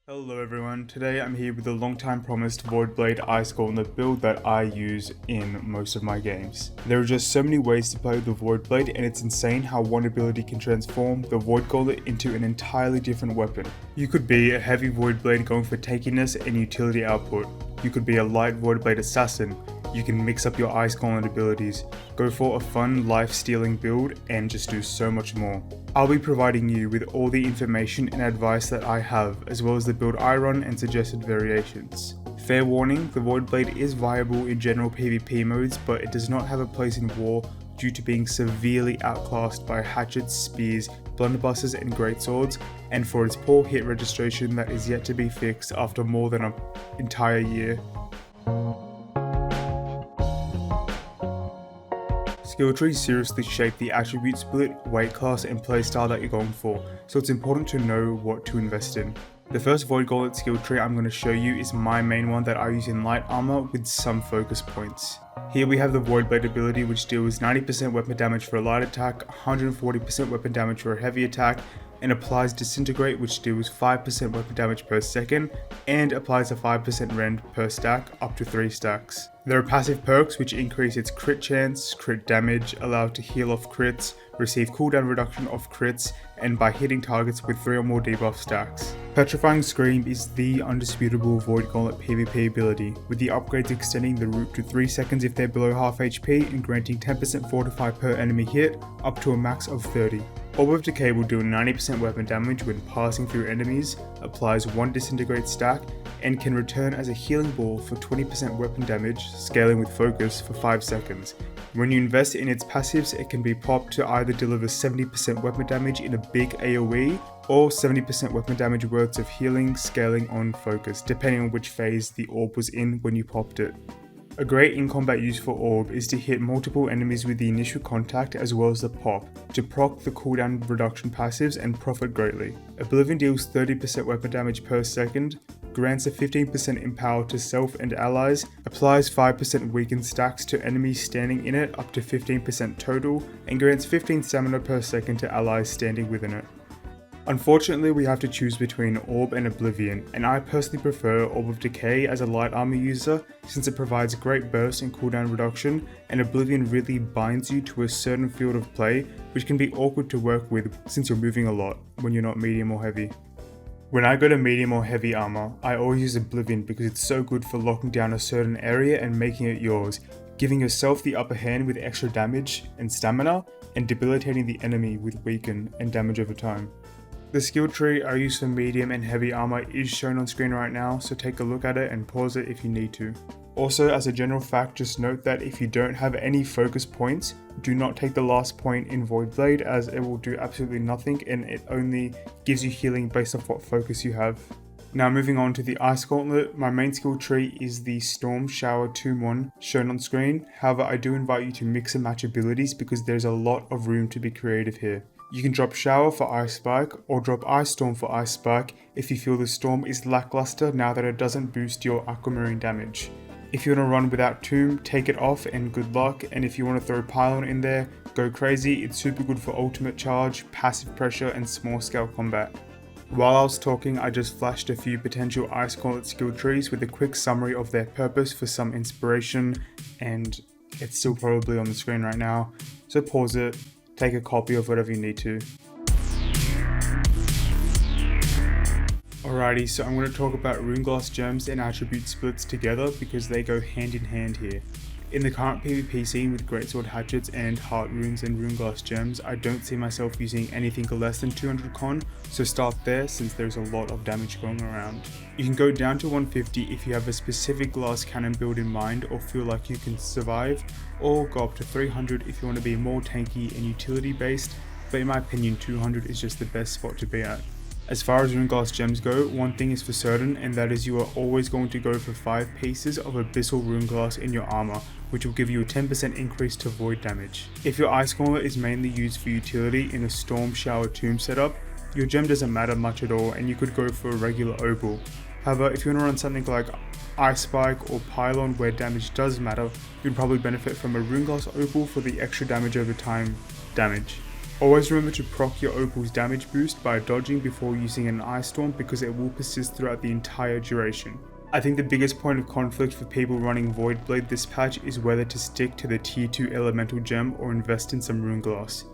Hello everyone, today I'm here with the long time promised Void Blade Ice Gauntlet build that I use in most of my games. There are just so many ways to play the Void Blade, and it's insane how one ability can transform the Void Gauntlet into an entirely different weapon. You could be a heavy Void Blade going for tankiness and utility output. You could be a light Void Blade assassin. You can mix up your Ice Gauntlet abilities, go for a fun life-stealing build, and just do so much more. I'll be providing you with all the information and advice that I have, as well as the build I run and suggested variations. Fair warning, the Void Blade is viable in general PvP modes, but it does not have a place in war due to being severely outclassed by hatchets, spears, blunderbusses and greatswords, and for its poor hit registration that is yet to be fixed after more than an entire year. Skill trees seriously shape the attribute split, weight class and playstyle that you're going for, so it's important to know what to invest in. The first Void Gauntlet skill tree I'm going to show you is my main one that I use in light armor with some focus points. Here we have the Void Blade ability, which deals 90% weapon damage for a light attack, 140% weapon damage for a heavy attack, and applies Disintegrate, which deals 5% weapon damage per second and applies a 5% rend per stack up to 3 stacks. There are passive perks which increase its crit chance, crit damage, allow it to heal off crits, receive cooldown reduction of crits, and by hitting targets with 3 or more debuff stacks. Petrifying Scream is the undisputable Void Gauntlet PvP ability, with the upgrades extending the route to 3 seconds if they're below half HP and granting 10% fortify per enemy hit up to a max of 30. Orb of Decay will do 90% weapon damage when passing through enemies, applies 1 disintegrate stack, and can return as a healing ball for 20% weapon damage, scaling with focus for 5 seconds. When you invest in its passives, it can be popped to either deliver 70% weapon damage in a big AoE, or 70% weapon damage worth of healing, scaling on focus, depending on which phase the orb was in when you popped it. A great in-combat use for Orb is to hit multiple enemies with the initial contact as well as the pop, to proc the cooldown reduction passives and profit greatly. Oblivion deals 30% weapon damage per second, grants a 15% empower to self and allies, applies 5% weakened stacks to enemies standing in it up to 15% total, and grants 15 stamina per second to allies standing within it. Unfortunately, we have to choose between Orb and Oblivion, and I personally prefer Orb of Decay as a light armor user since it provides great burst and cooldown reduction, and Oblivion really binds you to a certain field of play, which can be awkward to work with since you're moving a lot when you're not medium or heavy. When I go to medium or heavy armor, I always use Oblivion because it's so good for locking down a certain area and making it yours, giving yourself the upper hand with extra damage and stamina, and debilitating the enemy with weaken and damage over time. The skill tree I use for medium and heavy armor is shown on screen right now, so take a look at it and pause it if you need to. Also, as a general fact, just note that if you don't have any focus points, do not take the last point in Void Blade, as it will do absolutely nothing and it only gives you healing based off what focus you have. Now moving on to the Ice Gauntlet, my main skill tree is the Storm Shower 2-1 shown on screen. However, I do invite you to mix and match abilities because there's a lot of room to be creative here. You can drop Shower for Ice Spike or drop Ice Storm for Ice Spike if you feel the Storm is lackluster now that it doesn't boost your Aquamarine damage. If you want to run without Tomb, take it off and good luck, and if you want to throw Pylon in there, go crazy. It's super good for ultimate charge, passive pressure and small scale combat. While I was talking, I just flashed a few potential Ice Gauntlet skill trees with a quick summary of their purpose for some inspiration, and it's still probably on the screen right now, so pause it. Take a copy of whatever you need to. Alrighty, so I'm going to talk about Runeglass gems and attribute splits together because they go hand in hand here. In the current PvP scene with greatsword hatchets and Heartrunes and Runeglass gems, I don't see myself using anything less than 200 con, so start there since there's a lot of damage going around. You can go down to 150 if you have a specific glass cannon build in mind or feel like you can survive, or go up to 300 if you want to be more tanky and utility based, but in my opinion 200 is just the best spot to be at. As far as Runeglass gems go, one thing is for certain, and that is you are always going to go for 5 pieces of Abyssal Runeglass in your armor, which will give you a 10% increase to void damage. If your Ice Gauntlet is mainly used for utility in a Storm Shower Tomb setup, your gem doesn't matter much at all and you could go for a regular Opal. However, if you want to run something like Ice Spike or Pylon where damage does matter, you'd probably benefit from a Runeglass Opal for the extra damage over time damage. Always remember to proc your Opal's damage boost by dodging before using an Ice Storm because it will persist throughout the entire duration. I think the biggest point of conflict for people running Void Blade this patch is whether to stick to the tier 2 elemental gem or invest in some Runeglass.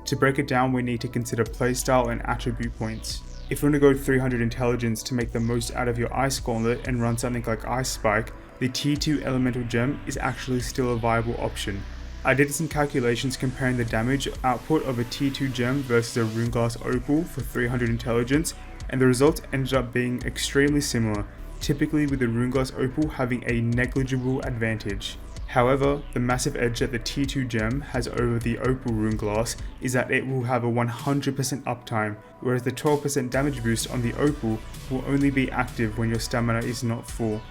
To break it down, we need to consider playstyle and attribute points. If you want to go 300 intelligence to make the most out of your Ice Gauntlet and run something like Ice Spike, the tier 2 elemental gem is actually still a viable option. I did some calculations comparing the damage output of a tier 2 gem versus a Runeglass Opal for 300 intelligence, and the results ended up being extremely similar, typically with the Runeglass Opal having a negligible advantage. However, the massive edge that the tier 2 gem has over the Opal Runeglass is that it will have a 100% uptime, whereas the 12% damage boost on the Opal will only be active when your stamina is not full.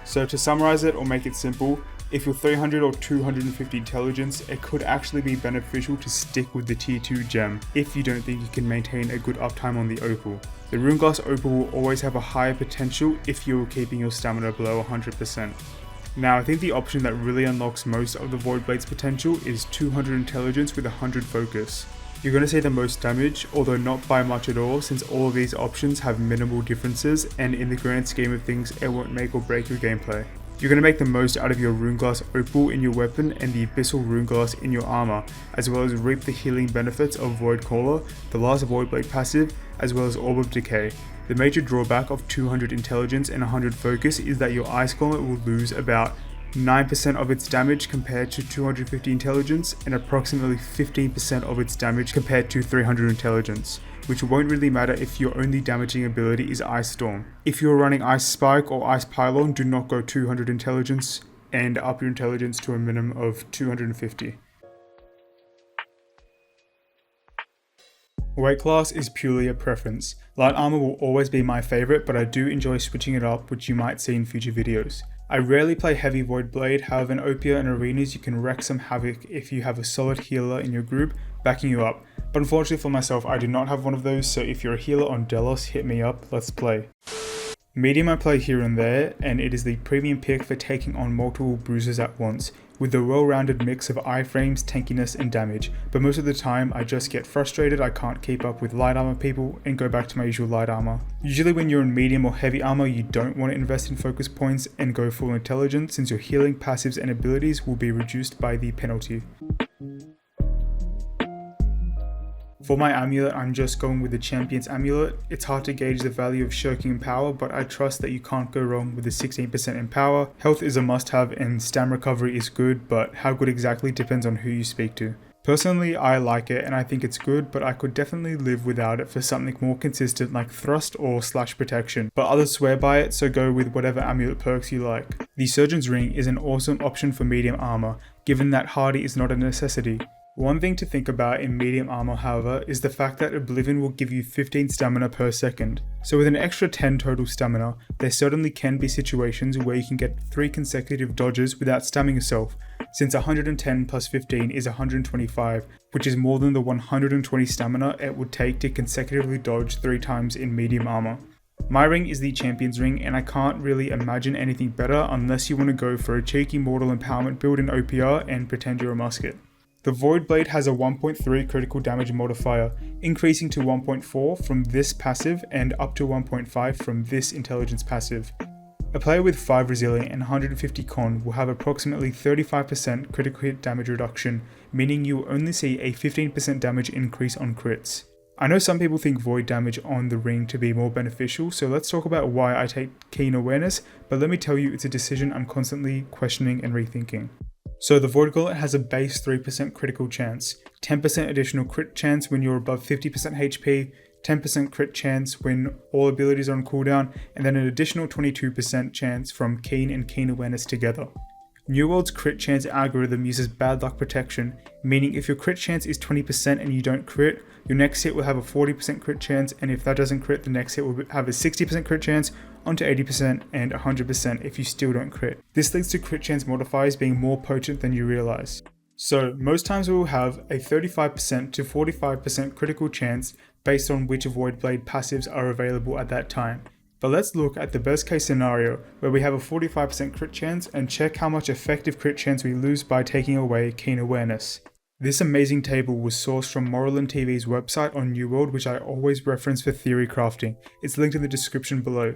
So to summarize it or make it simple, if you're 300 or 250 intelligence, it could actually be beneficial to stick with the tier 2 gem if you don't think you can maintain a good uptime on the Opal. The Runeglass Opal will always have a higher potential if you're keeping your stamina below 100%. Now I think the option that really unlocks most of the Void Blade's potential is 200 intelligence with 100 focus. You're going to see the most damage, although not by much at all, since all of these options have minimal differences and in the grand scheme of things it won't make or break your gameplay. You're going to make the most out of your Runeglass Opal in your weapon and the Abyssal Runeglass in your armor, as well as reap the healing benefits of Void Caller, the last Void Blade passive, as well as Orb of Decay. The major drawback of 200 intelligence and 100 focus is that your Ice Gauntlet will lose about 9% of its damage compared to 250 intelligence and approximately 15% of its damage compared to 300 intelligence, which won't really matter if your only damaging ability is Ice Storm. If you're running Ice Spike or Ice Pylon, do not go 200 intelligence and up your intelligence to a minimum of 250. Weight class is purely a preference. Light armor will always be my favorite, but I do enjoy switching it up, which you might see in future videos. I rarely play heavy Void Blade, however in Opia and arenas you can wreak some havoc if you have a solid healer in your group backing you up. But unfortunately for myself, I do not have one of those, so if you're a healer on Delos, hit me up, let's play. Medium I play here and there, and it is the premium pick for taking on multiple bruises at once, with the well-rounded mix of iframes, tankiness and damage, but most of the time I just get frustrated I can't keep up with light armor people and go back to my usual light armor. Usually when you're in medium or heavy armor you don't want to invest in focus points and go full intelligence since your healing, passives and abilities will be reduced by the penalty. For my amulet, I'm just going with the Champion's Amulet. It's hard to gauge the value of shirking in power, but I trust that you can't go wrong with the 16% in power. Health is a must-have and stam recovery is good, but how good exactly depends on who you speak to. Personally, I like it and I think it's good, but I could definitely live without it for something more consistent like thrust or slash protection, but others swear by it, so go with whatever amulet perks you like. The Surgeon's Ring is an awesome option for medium armor, given that hardy is not a necessity. One thing to think about in medium armor, however, is the fact that Oblivion will give you 15 stamina per second. So with an extra 10 total stamina, there certainly can be situations where you can get 3 consecutive dodges without stamming yourself, since 110 plus 15 is 125, which is more than the 120 stamina it would take to consecutively dodge 3 times in medium armor. My ring is the Champion's Ring, and I can't really imagine anything better unless you want to go for a cheeky mortal empowerment build in OPR and pretend you're a musket. The Void Blade has a 1.3 critical damage modifier, increasing to 1.4 from this passive and up to 1.5 from this intelligence passive. A player with 5 resilient and 150 con will have approximately 35% critical hit damage reduction, meaning you will only see a 15% damage increase on crits. I know some people think void damage on the ring to be more beneficial, so let's talk about why I take Keen Awareness, but let me tell you it's a decision I'm constantly questioning and rethinking. So the Void Gauntlet has a base 3% critical chance, 10% additional crit chance when you're above 50% HP, 10% crit chance when all abilities are on cooldown, and then an additional 22% chance from Keen and Keen Awareness together. New World's crit chance algorithm uses bad luck protection, meaning if your crit chance is 20% and you don't crit, your next hit will have a 40% crit chance, and if that doesn't crit, the next hit will have a 60% crit chance, onto 80% and 100% if you still don't crit. This leads to crit chance modifiers being more potent than you realize. So most times we will have a 35% to 45% critical chance based on which Void Blade passives are available at that time. But let's look at the best case scenario where we have a 45% crit chance and check how much effective crit chance we lose by taking away Keen Awareness. This amazing table was sourced from Morrowind TV's website on New World, which I always reference for theory crafting. It's linked in the description below.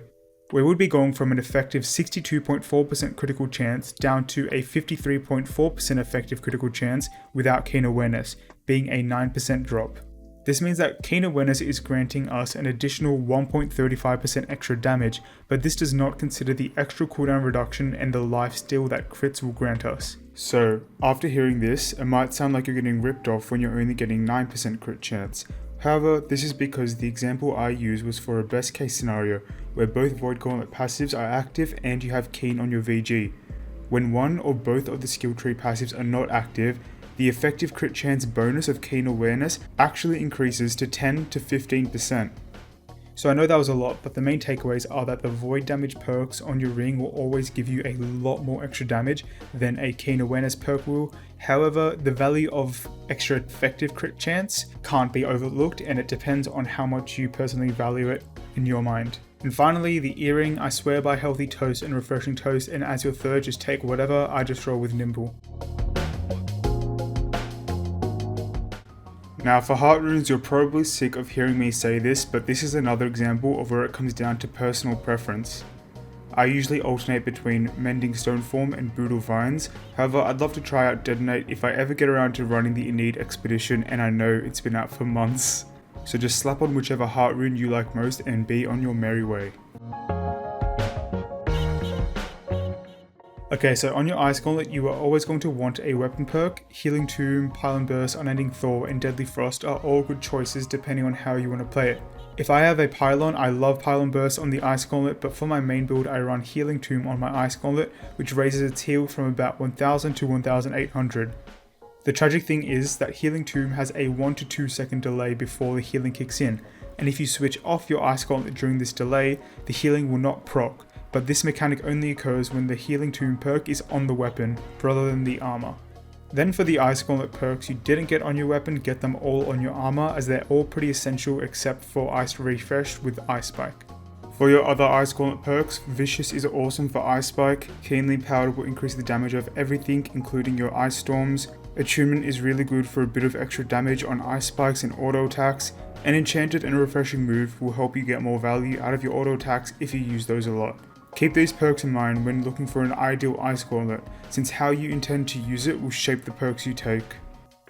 We would be going from an effective 62.4% critical chance down to a 53.4% effective critical chance without keen awareness, being a 9% drop. This means that keen awareness is granting us an additional 1.35% extra damage, but this does not consider the extra cooldown reduction and the lifesteal that crits will grant us. So, after hearing this, it might sound like you're getting ripped off when you're only getting 9% crit chance. However, this is because the example I used was for a best case scenario, where both Void Gauntlet passives are active and you have Keen on your VG. When one or both of the skill tree passives are not active, the effective crit chance bonus of Keen Awareness actually increases to 10 to 15%. So I know that was a lot, but the main takeaways are that the void damage perks on your ring will always give you a lot more extra damage than a Keen Awareness perk will. However, the value of extra effective crit chance can't be overlooked, and it depends on how much you personally value it in your mind. And finally, the earring, I swear by Healthy Toast and Refreshing Toast, and as your third, just take whatever, I just roll with Nimble. Now for Heartrunes, you're probably sick of hearing me say this, but this is another example of where it comes down to personal preference. I usually alternate between Mending Stoneform and Brutal Vines, however I'd love to try out Detonate if I ever get around to running the Enid expedition, and I know it's been out for months. So just slap on whichever Heartrune you like most and be on your merry way. Okay, so on your Ice Gauntlet, you are always going to want a weapon perk. Healing Tomb, Pylon Burst, Unending Thaw, and Deadly Frost are all good choices depending on how you want to play it. If I have a Pylon, I love Pylon Burst on the Ice Gauntlet, but for my main build I run Healing Tomb on my Ice Gauntlet, which raises its heal from about 1000 to 1800. The tragic thing is that Healing Tomb has a 1 to 2 second delay before the healing kicks in, and if you switch off your Ice Gauntlet during this delay, the healing will not proc. But this mechanic only occurs when the Healing Tomb perk is on the weapon, rather than the armor. Then for the Ice Gauntlet perks you didn't get on your weapon, get them all on your armor, as they're all pretty essential except for Ice Refresh with Ice Spike. For your other Ice Gauntlet perks, Vicious is awesome for Ice Spike, Keenly Powered will increase the damage of everything including your Ice Storms, Attunement is really good for a bit of extra damage on Ice Spikes and auto attacks, and Enchanted and Refreshing Move will help you get more value out of your auto attacks if you use those a lot. Keep these perks in mind when looking for an ideal Ice Gauntlet, since how you intend to use it will shape the perks you take.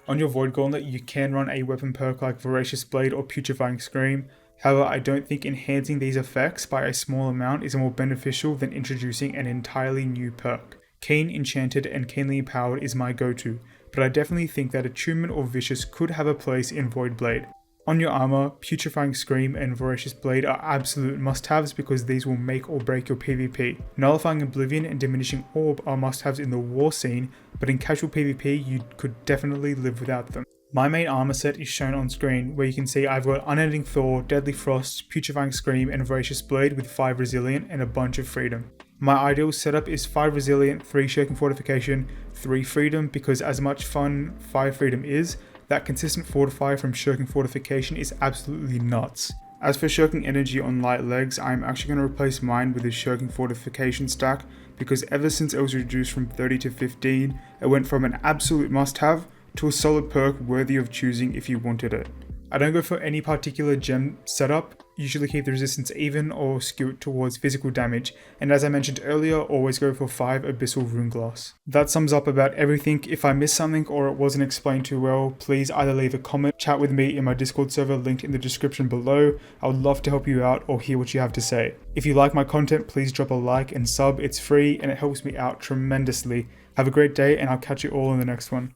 On your Void Gauntlet, you can run a weapon perk like Voracious Blade or Putrefying Scream, however I don't think enhancing these effects by a small amount is more beneficial than introducing an entirely new perk. Keen, Enchanted, and Keenly Powered is my go-to, but I definitely think that Attunement or Vicious could have a place in Void Blade. On your armor, Putrefying Scream and Voracious Blade are absolute must-haves because these will make or break your PvP. Nullifying Oblivion and Diminishing Orb are must-haves in the war scene, but in casual PvP you could definitely live without them. My main armor set is shown on screen, where you can see I've got Unending Thaw, Deadly Frost, Putrefying Scream, and Voracious Blade with 5 Resilient and a bunch of Freedom. My ideal setup is 5 Resilient, 3 Shirking Fortification, 3 Freedom, because as much fun 5 Freedom is, that consistent fortify from Shirking Fortification is absolutely nuts. As for Shirking Energy on light legs, I'm actually going to replace mine with a Shirking Fortification stack, because ever since it was reduced from 30 to 15, it went from an absolute must-have to a solid perk worthy of choosing if you wanted it. I don't go for any particular gem setup, usually keep the resistance even or skew it towards physical damage, and as I mentioned earlier, always go for 5 Abyssal Runeglass. That sums up about everything. If I missed something or it wasn't explained too well, please either leave a comment, chat with me in my Discord server linked in the description below. I would love to help you out or hear what you have to say. If you like my content, please drop a like and sub, it's free and it helps me out tremendously. Have a great day and I'll catch you all in the next one.